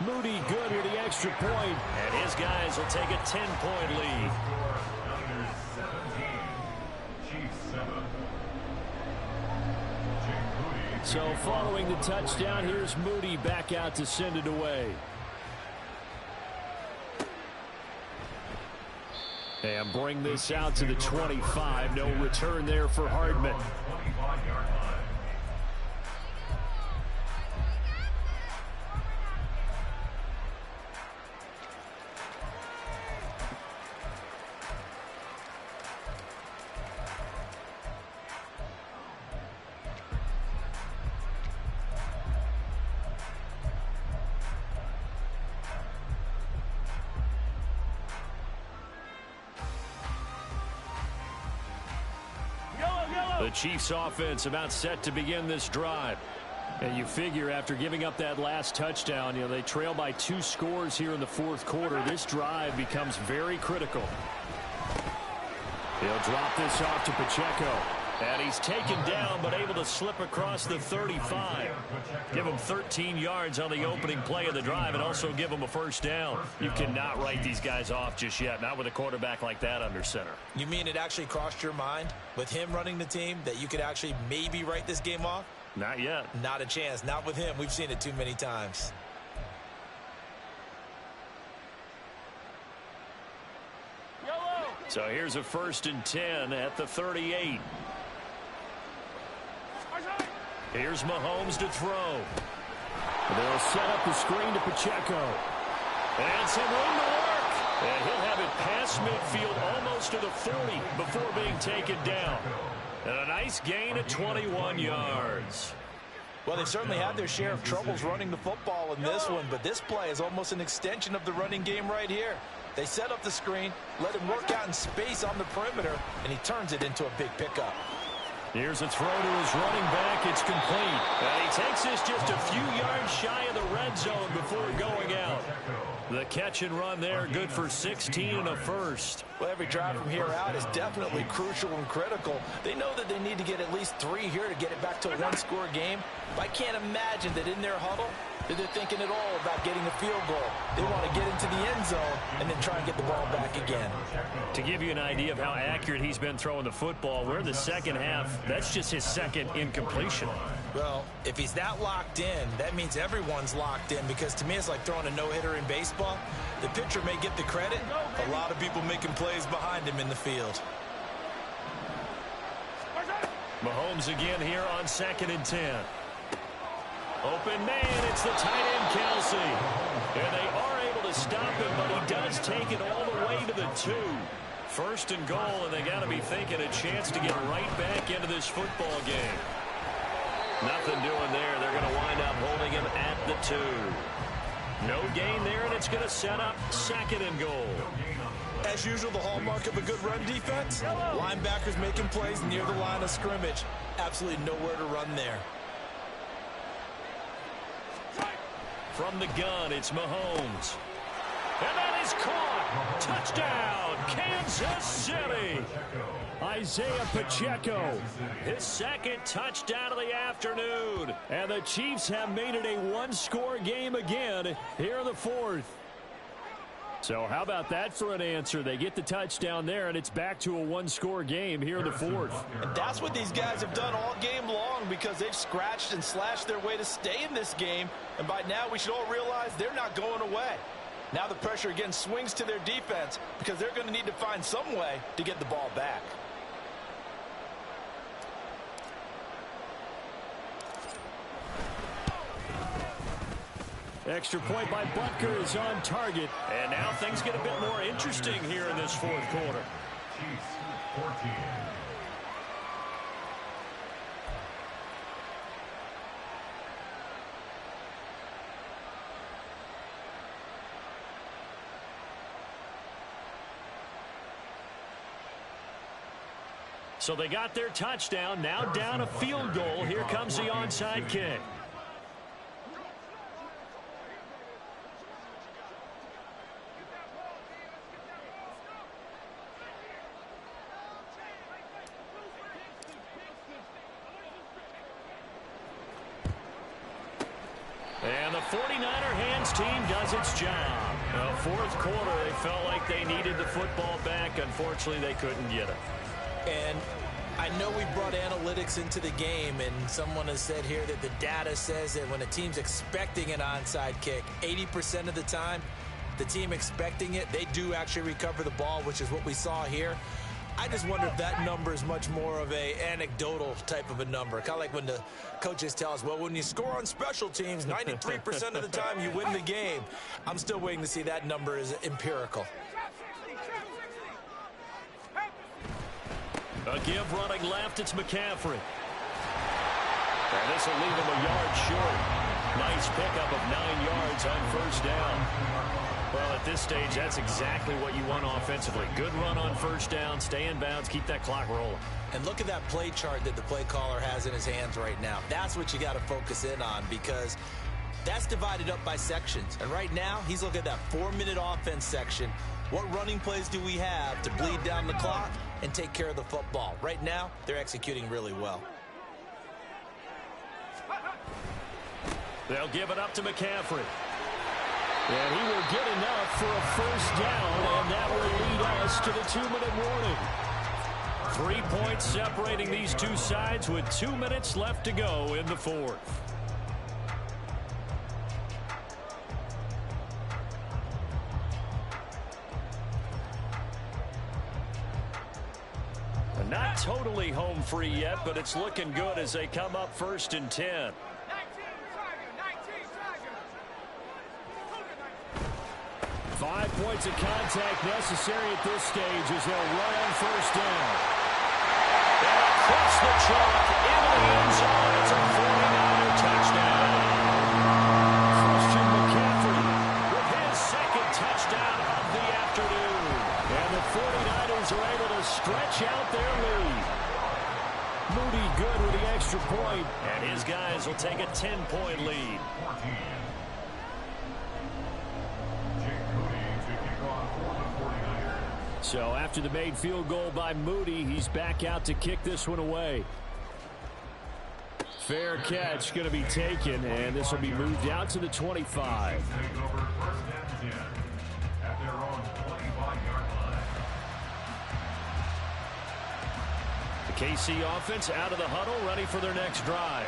Moody good with the extra point. And his guys will take a 10-point lead. So following the touchdown, here's Moody back out to send it away. And bring this out to the 25. No return there for Hardman. The Chiefs offense about set to begin this drive. And you figure after giving up that last touchdown, they trail by 2 scores here in the 4th quarter. This drive becomes very critical. He'll drop this off to Pacheco. And he's taken down but able to slip across the 35. Give him 13 yards on the opening play of the drive and also give him a 1st down. You cannot write these guys off just yet, not with a quarterback like that under center. You mean it actually crossed your mind with him running the team that you could actually maybe write this game off? Not yet. Not a chance. Not with him. We've seen it too many times. So here's a 1st and 10 at the 38. Here's Mahomes to throw. They'll set up the screen to Pacheco. And some room to work. And he'll have it past midfield almost to the 40 before being taken down. And a nice gain of 21 yards. Well, they've certainly had their share of troubles running the football in this one, but this play is almost an extension of the running game right here. They set up the screen, let him work out in space on the perimeter, and he turns it into a big pickup. Here's a throw to his running back. It's complete. And he takes this just a few yards shy of the red zone before going out. The catch and run there, good for 16 and a first. Well, every drive from here out is definitely crucial and critical. They know that they need to get at least 3 here to get it back to a one-score game. But I can't imagine that in their huddle that they're thinking at all about getting a field goal. They want to get into the end zone and then try and get the ball back again. To give you an idea of how accurate he's been throwing the football, we're in the second half. That's just his second incompletion. Well, if he's that locked in, that means everyone's locked in, because to me it's like throwing a no-hitter in baseball. The pitcher may get the credit, a lot of people making plays behind him in the field. Mahomes again here on 2nd and 10. Open man, it's the tight end Kelsey. And they are able to stop him, but he does take it all the way to the 2. 1st and goal, and they got to be thinking a chance to get right back into this football game. Nothing doing there. They're going to wind up holding him at the 2. No gain there, and it's going to set up 2nd and goal. As usual, the hallmark of a good run defense, linebackers making plays near the line of scrimmage. Absolutely nowhere to run there. From the gun, it's Mahomes. And that is caught. Touchdown, Kansas City. Isaiah Pacheco, his 2nd touchdown of the afternoon. And the Chiefs have made it a one-score game again here in the 4th. So how about that for an answer? They get the touchdown there, and it's back to a one-score game here in the 4th. And that's what these guys have done all game long, because they've scratched and slashed their way to stay in this game. And by now, we should all realize they're not going away. Now the pressure again swings to their defense, because they're going to need to find some way to get the ball back. Extra point by Butker is on target. And now things get a bit more interesting here in this 4th quarter. Chiefs 14. So they got their touchdown, now down a field goal. Here comes the onside kick. And the 49er hands team does its job. 4th quarter, they felt like they needed the football back. Unfortunately, they couldn't get it. And I know we brought analytics into the game, and someone has said here that the data says that when a team's expecting an onside kick, 80% of the time, the team expecting it, they do actually recover the ball, which is what we saw here. I just wonder if that number is much more of a anecdotal type of a number. Kind of like when the coaches tell us, well, when you score on special teams, 93% of the time you win the game. I'm still waiting to see that number is empirical. A give running left, it's McCaffrey. And this will leave him a yard short. Nice pickup of 9 yards on 1st down. Well, at this stage, that's exactly what you want offensively. Good run on 1st down, stay in bounds, keep that clock rolling. And look at that play chart that the play caller has in his hands right now. That's what you got to focus in on, because that's divided up by sections. And right now, he's looking at that 4-minute offense section. What running plays do we have to bleed down the clock and take care of the football? Right now, they're executing really well. They'll give it up to McCaffrey. And he will get enough for a 1st down, and that will lead us to the 2-minute warning. 3 points separating these two sides with 2 minutes left to go in the 4th. Not totally home free yet, but it's looking good as they come up 1st and 10. 5 points of contact necessary at this stage as they'll run on 1st down. And across the chalk into the end zone. It's a 49er touchdown. out their lead. Moody good with the extra point, and his guys will take a 10-point lead. 14. Jake Moody to kick off for the 49ers. So after the made field goal by Moody, he's back out to kick this one away. Fair catch going to be taken, and this will be moved out to the 25. Take over first and 10 at their own 25-yard line. The KC offense out of the huddle, ready for their next drive.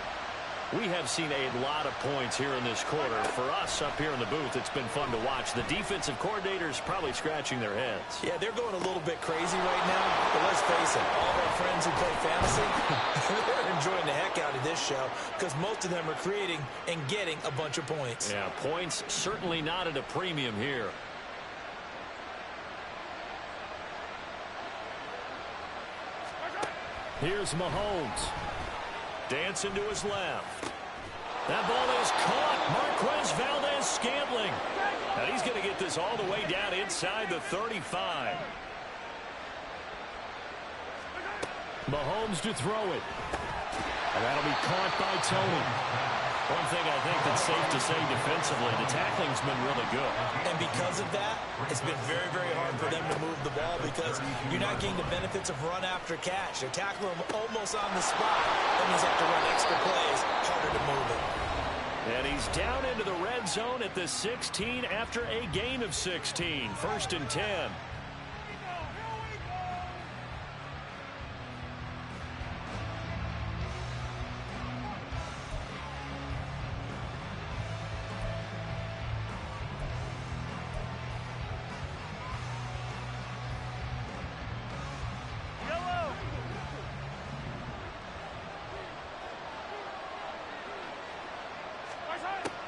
We have seen a lot of points here in this quarter. For us up here in the booth, it's been fun to watch. The defensive coordinators probably scratching their heads. Yeah, they're going a little bit crazy right now, but let's face it, all of our friends who play fantasy, they're enjoying the heck out of this show because most of them are creating and getting a bunch of points. Yeah, points certainly not at a premium here. Here's Mahomes. Dancing to his left. That ball is caught. Marquez Valdez-Scantling. Now he's going to get this all the way down inside the 35. Mahomes to throw it. And that'll be caught by Tony. One thing I think that's safe to say defensively, the tackling's been really good. And because of that, it's been very, very hard for them to move the ball because you're not getting the benefits of run after catch. They're tackling them almost on the spot. That means they have to run extra plays, harder to move it. And he's down into the red zone at the 16 after a gain of 16. 1st and 10.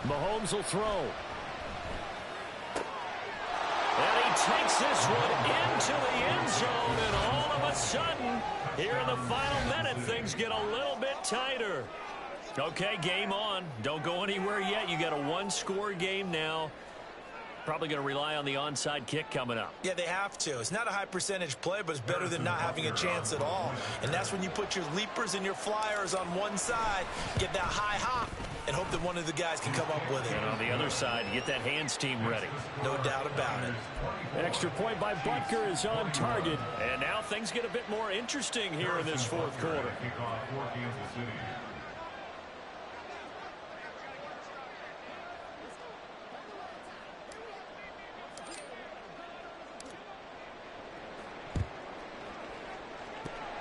Mahomes will throw. And he takes this one into the end zone, and all of a sudden, here in the final minute, things get a little bit tighter. Okay, game on. Don't go anywhere yet. You got a one-score game now. Probably going to rely on the onside kick coming up. Yeah, they have to. It's not a high percentage play, but it's better than not having a chance at all. And that's when you put your leapers and your flyers on one side, get that high hop, and hope that one of the guys can come up with it. And on the other side, get that hands team ready. No doubt about it. Extra point by Butker is on target. And now things get a bit more interesting here in this fourth quarter. Kick off for Kansas City.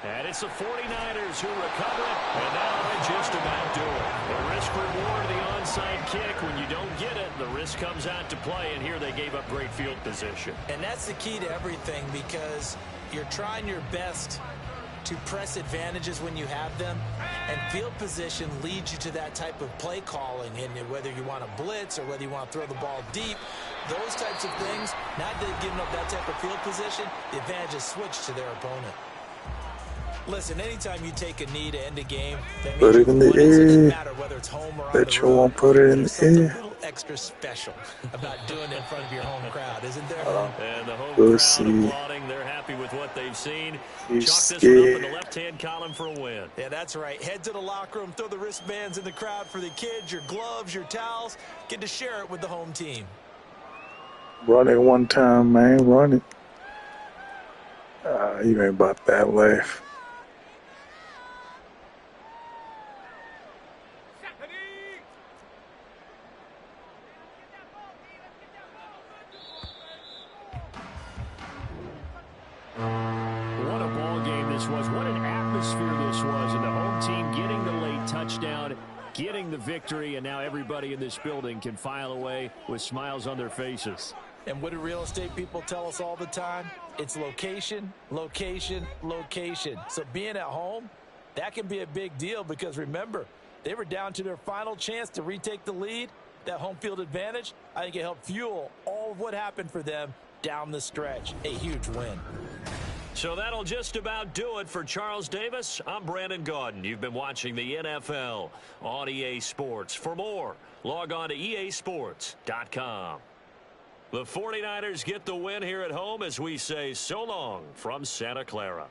And it's the 49ers who recover it, and now they just about do it. The risk-reward of the onside kick, when you don't get it, the risk comes out to play, and here they gave up great field position. And that's the key to everything because you're trying your best to press advantages when you have them, and field position leads you to that type of play calling, and whether you want to blitz or whether you want to throw the ball deep, those types of things, not that giving up that type of field position, the advantage is switched to their opponent. Listen, anytime you take a knee to end a game, that Put means it in the it doesn't air. matter whether it's home or on Bet the you road. won't put it in There's the something air. a little extra special about doing it in front of your home crowd, isn't there? And the home We'll crowd see. applauding. They're happy with what they've seen. He's Chalk this one up in the scared. left-hand column for a win. Yeah, that's right. Head to the locker room, throw the wristbands in the crowd for the kids, your gloves, your towels. Get to share it with the home team. Run it one time, man. Run it. You ain't about that life. What a ball game this was. What an atmosphere this was. And the home team getting the late touchdown, getting the victory, and now everybody in this building can file away with smiles on their faces. And what do real estate people tell us all the time? It's location, location, location. So being at home, that can be a big deal because remember, they were down to their final chance to retake the lead. That home field advantage, I think it helped fuel all of what happened for them down the stretch. A huge win. So that'll just about do it for Charles Davis. I'm Brandon Gaudin. You've been watching the NFL on EA Sports. For more, log on to easports.com. The 49ers get the win here at home as we say so long from Santa Clara.